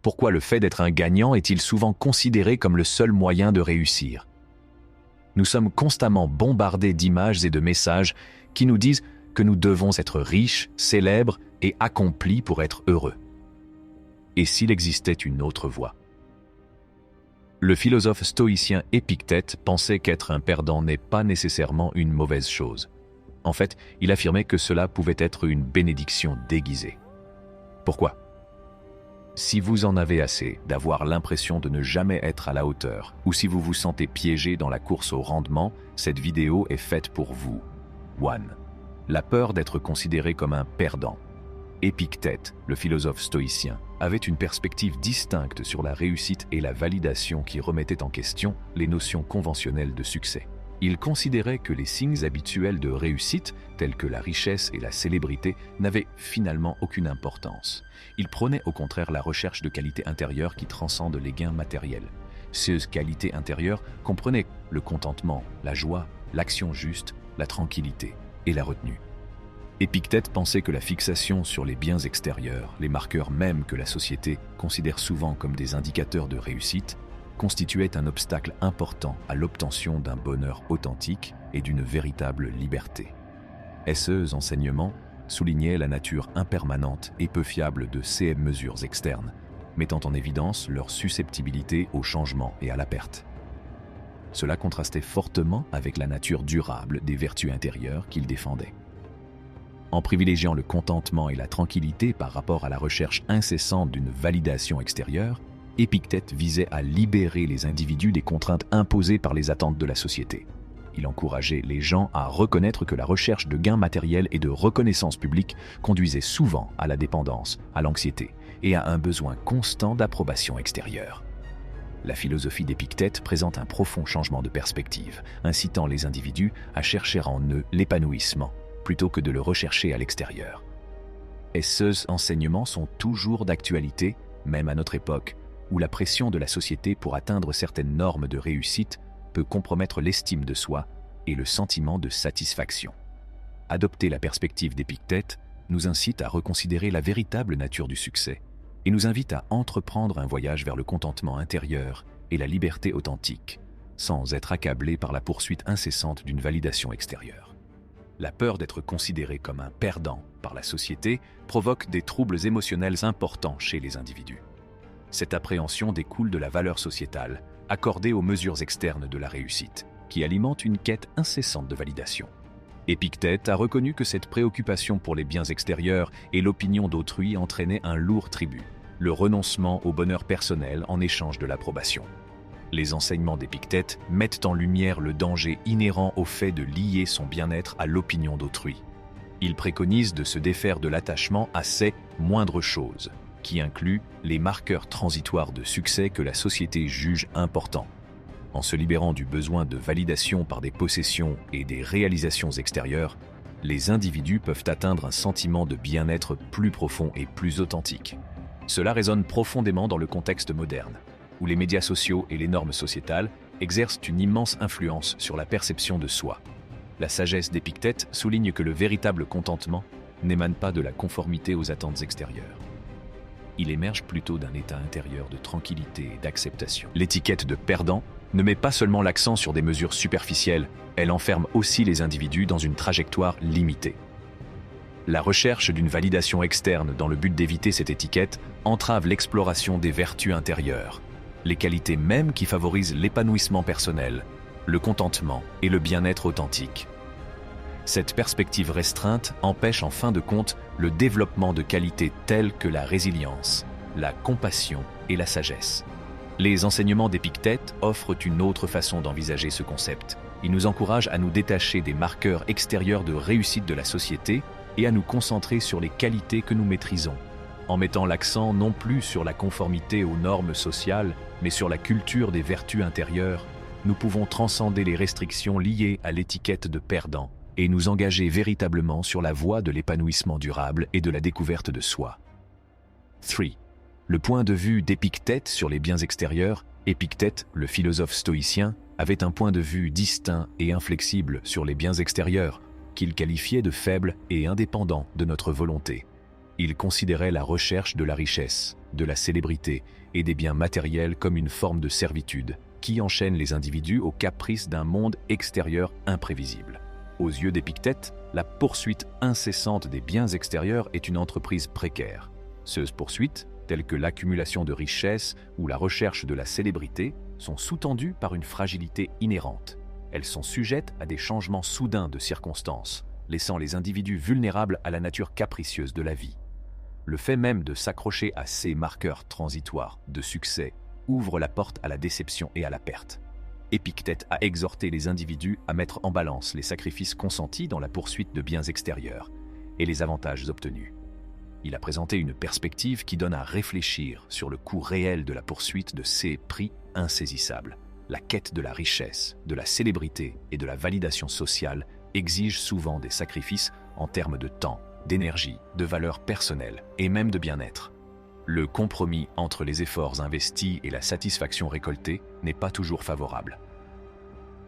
Pourquoi le fait d'être un gagnant est-il souvent considéré comme le seul moyen de réussir? Nous sommes constamment bombardés d'images et de messages qui nous disent que nous devons être riches, célèbres et accomplis pour être heureux. Et s'il existait une autre voie? Le philosophe stoïcien Épictète pensait qu'être un perdant n'est pas nécessairement une mauvaise chose. En fait, il affirmait que cela pouvait être une bénédiction déguisée. Pourquoi? Si vous en avez assez d'avoir l'impression de ne jamais être à la hauteur, ou si vous vous sentez piégé dans la course au rendement, cette vidéo est faite pour vous. 1. La peur d'être considéré comme un perdant. Épictète, le philosophe stoïcien, avait une perspective distincte sur la réussite et la validation qui remettait en question les notions conventionnelles de succès. Il considérait que les signes habituels de réussite, tels que la richesse et la célébrité, n'avaient finalement aucune importance. Il prônait au contraire la recherche de qualités intérieures qui transcendent les gains matériels. Ces qualités intérieures comprenaient le contentement, la joie, l'action juste, la tranquillité et la retenue. Épictète pensait que la fixation sur les biens extérieurs, les marqueurs même que la société considère souvent comme des indicateurs de réussite, constituait un obstacle important à l'obtention d'un bonheur authentique et d'une véritable liberté. Ces enseignements soulignaient la nature impermanente et peu fiable de ces mesures externes, mettant en évidence leur susceptibilité au changement et à la perte. Cela contrastait fortement avec la nature durable des vertus intérieures qu'il défendait. En privilégiant le contentement et la tranquillité par rapport à la recherche incessante d'une validation extérieure, Épictète visait à libérer les individus des contraintes imposées par les attentes de la société. Il encourageait les gens à reconnaître que la recherche de gains matériels et de reconnaissance publique conduisait souvent à la dépendance, à l'anxiété et à un besoin constant d'approbation extérieure. La philosophie d'Épictète présente un profond changement de perspective, incitant les individus à chercher en eux l'épanouissement, plutôt que de le rechercher à l'extérieur. Et ces enseignements sont toujours d'actualité, même à notre époque, où la pression de la société pour atteindre certaines normes de réussite peut compromettre l'estime de soi et le sentiment de satisfaction. Adopter la perspective d'Épictète nous incite à reconsidérer la véritable nature du succès et nous invite à entreprendre un voyage vers le contentement intérieur et la liberté authentique, sans être accablé par la poursuite incessante d'une validation extérieure. La peur d'être considéré comme un perdant par la société provoque des troubles émotionnels importants chez les individus. Cette appréhension découle de la valeur sociétale accordée aux mesures externes de la réussite, qui alimente une quête incessante de validation. Épictète a reconnu que cette préoccupation pour les biens extérieurs et l'opinion d'autrui entraînait un lourd tribut, le renoncement au bonheur personnel en échange de l'approbation. Les enseignements d'Épictète mettent en lumière le danger inhérent au fait de lier son bien-être à l'opinion d'autrui. Il préconise de se défaire de l'attachement à ces moindres choses, qui inclut les marqueurs transitoires de succès que la société juge importants. En se libérant du besoin de validation par des possessions et des réalisations extérieures, les individus peuvent atteindre un sentiment de bien-être plus profond et plus authentique. Cela résonne profondément dans le contexte moderne, où les médias sociaux et les normes sociétales exercent une immense influence sur la perception de soi. La sagesse d'Épictète souligne que le véritable contentement n'émane pas de la conformité aux attentes extérieures. Il émerge plutôt d'un état intérieur de tranquillité et d'acceptation. L'étiquette de perdant ne met pas seulement l'accent sur des mesures superficielles, elle enferme aussi les individus dans une trajectoire limitée. La recherche d'une validation externe dans le but d'éviter cette étiquette entrave l'exploration des vertus intérieures, les qualités mêmes qui favorisent l'épanouissement personnel, le contentement et le bien-être authentique. Cette perspective restreinte empêche en fin de compte le développement de qualités telles que la résilience, la compassion et la sagesse. Les enseignements d'Épictète offrent une autre façon d'envisager ce concept. Ils nous encouragent à nous détacher des marqueurs extérieurs de réussite de la société et à nous concentrer sur les qualités que nous maîtrisons, en mettant l'accent non plus sur la conformité aux normes sociales, mais sur la culture des vertus intérieures. Nous pouvons transcender les restrictions liées à l'étiquette de perdant et nous engager véritablement sur la voie de l'épanouissement durable et de la découverte de soi. 3. Le point de vue d'Épictète sur les biens extérieurs. Épictète, le philosophe stoïcien, avait un point de vue distinct et inflexible sur les biens extérieurs, qu'il qualifiait de faibles et indépendants de notre volonté. Il considérait la recherche de la richesse, de la célébrité et des biens matériels comme une forme de servitude qui enchaîne les individus aux caprices d'un monde extérieur imprévisible. Aux yeux d'Épictète, la poursuite incessante des biens extérieurs est une entreprise précaire. Ces poursuites, telles que l'accumulation de richesses ou la recherche de la célébrité, sont sous-tendues par une fragilité inhérente. Elles sont sujettes à des changements soudains de circonstances, laissant les individus vulnérables à la nature capricieuse de la vie. Le fait même de s'accrocher à ces marqueurs transitoires de succès ouvre la porte à la déception et à la perte. Épictète a exhorté les individus à mettre en balance les sacrifices consentis dans la poursuite de biens extérieurs et les avantages obtenus. Il a présenté une perspective qui donne à réfléchir sur le coût réel de la poursuite de ces prix insaisissables. La quête de la richesse, de la célébrité et de la validation sociale exige souvent des sacrifices en termes de temps, d'énergie, de valeurs personnelles et même de bien-être. Le compromis entre les efforts investis et la satisfaction récoltée n'est pas toujours favorable.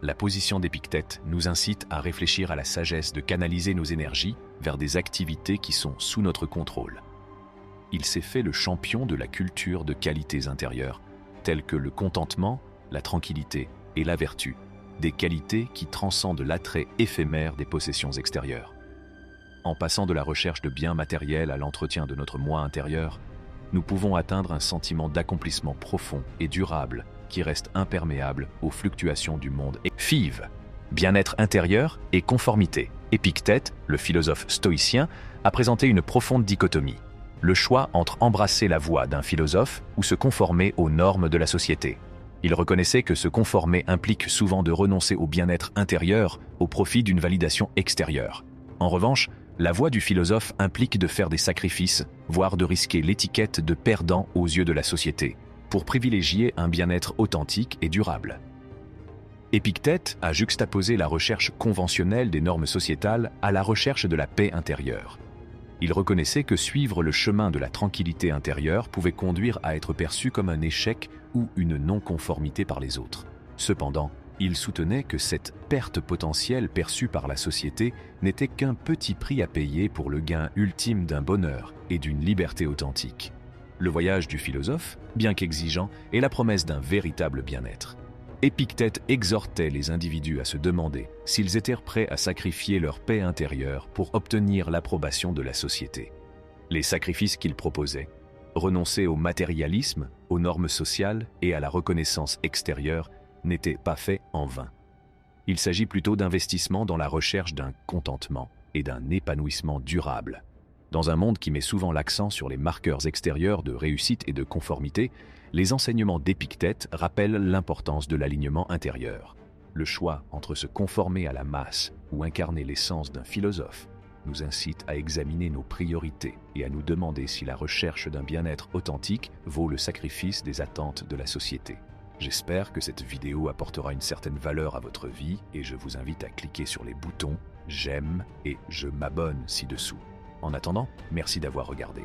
La position d'Épictète nous incite à réfléchir à la sagesse de canaliser nos énergies vers des activités qui sont sous notre contrôle. Il s'est fait le champion de la culture de qualités intérieures, telles que le contentement, la tranquillité et la vertu, des qualités qui transcendent l'attrait éphémère des possessions extérieures. En passant de la recherche de biens matériels à l'entretien de notre moi intérieur, nous pouvons atteindre un sentiment d'accomplissement profond et durable qui reste imperméable aux fluctuations du monde. FIV, bien-être intérieur et conformité. Épictète, le philosophe stoïcien, a présenté une profonde dichotomie. Le choix entre embrasser la voie d'un philosophe ou se conformer aux normes de la société. Il reconnaissait que se conformer implique souvent de renoncer au bien-être intérieur au profit d'une validation extérieure. En revanche, la voie du philosophe implique de faire des sacrifices, voire de risquer l'étiquette de perdant aux yeux de la société, pour privilégier un bien-être authentique et durable. Épictète a juxtaposé la recherche conventionnelle des normes sociétales à la recherche de la paix intérieure. Il reconnaissait que suivre le chemin de la tranquillité intérieure pouvait conduire à être perçu comme un échec ou une non-conformité par les autres. Cependant, il soutenait que cette perte potentielle perçue par la société n'était qu'un petit prix à payer pour le gain ultime d'un bonheur et d'une liberté authentique. Le voyage du philosophe, bien qu'exigeant, est la promesse d'un véritable bien-être. Épictète exhortait les individus à se demander s'ils étaient prêts à sacrifier leur paix intérieure pour obtenir l'approbation de la société. Les sacrifices qu'il proposait, renoncer au matérialisme, aux normes sociales et à la reconnaissance extérieure, n'était pas fait en vain. Il s'agit plutôt d'investissement dans la recherche d'un contentement et d'un épanouissement durable. Dans un monde qui met souvent l'accent sur les marqueurs extérieurs de réussite et de conformité, les enseignements d'Épictète rappellent l'importance de l'alignement intérieur. Le choix entre se conformer à la masse ou incarner l'essence d'un philosophe nous incite à examiner nos priorités et à nous demander si la recherche d'un bien-être authentique vaut le sacrifice des attentes de la société. J'espère que cette vidéo apportera une certaine valeur à votre vie et je vous invite à cliquer sur les boutons « J'aime » et « Je m'abonne » ci-dessous. En attendant, merci d'avoir regardé.